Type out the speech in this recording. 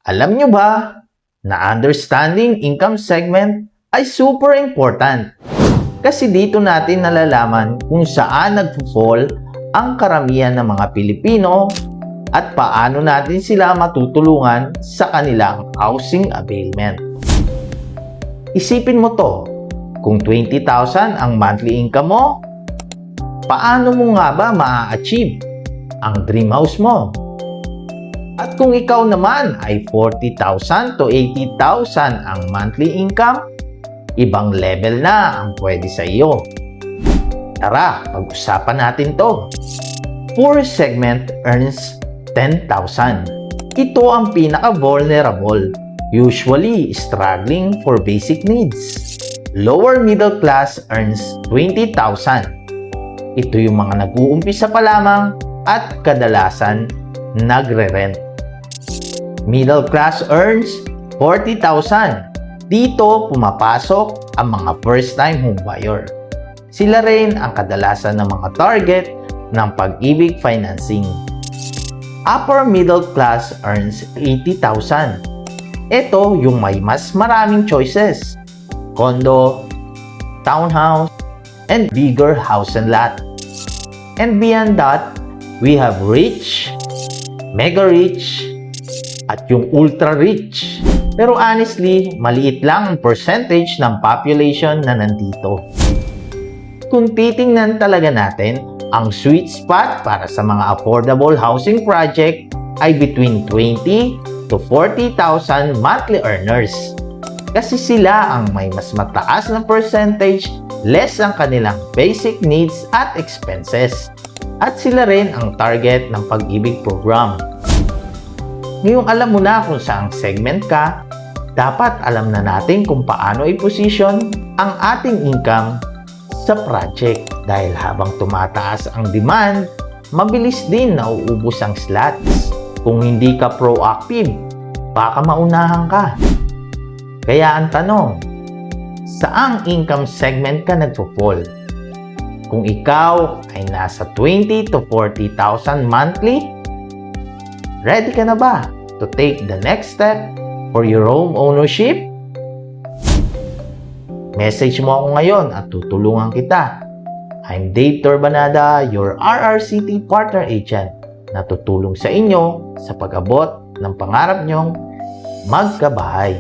Alam nyo ba na understanding income segment ay super important? Kasi dito natin nalalaman kung saan nagpo-fall ang karamihan ng mga Pilipino at paano natin sila matutulungan sa kanilang housing availment. Isipin mo to, kung 20,000 ang monthly income mo, paano mo nga ba ma-achieve ang dream house mo? At kung ikaw naman ay 40,000 to 80,000 ang monthly income, ibang level na ang pwede sa iyo. Tara, pag-usapan natin to. Poor segment earns 10,000. Ito ang pinaka-vulnerable, usually struggling for basic needs. Lower middle class earns 20,000. Ito yung mga nag-uumpisa pa lamang at kadalasan nagre-rent. Middle class earns 40,000. Dito pumapasok ang mga first-time homebuyer. Sila rin ang kadalasan ng mga target ng Pag-ibig financing. Upper middle class earns 80,000. Ito yung may mas maraming choices. Condo, townhouse, and bigger house and lot. And beyond that, we have rich, mega rich, at yung ultra rich. Pero honestly, maliit lang ang percentage ng population na nandito. Kung titingnan talaga natin, ang sweet spot para sa mga affordable housing project ay between 20 to 40,000 monthly earners. Kasi sila ang may mas mataas na percentage, less ang kanilang basic needs at expenses. At sila rin ang target ng Pag-ibig program. Ngayong alam mo na kung saang segment ka, dapat alam na natin kung paano i-position ang ating income sa project. Dahil habang tumataas ang demand, mabilis din nauubos ang slots. Kung hindi ka proactive, baka maunahan ka. Kaya ang tanong, saang income segment ka nagpo-fall? Kung ikaw ay nasa 20 to 40,000 monthly, ready ka na ba to take the next step for your home ownership? Message mo ako ngayon at tutulungan kita. I'm Dave Torbanada, your RRCT Partner Agent na tutulong sa inyo sa pag-abot ng pangarap nyong magkabahay.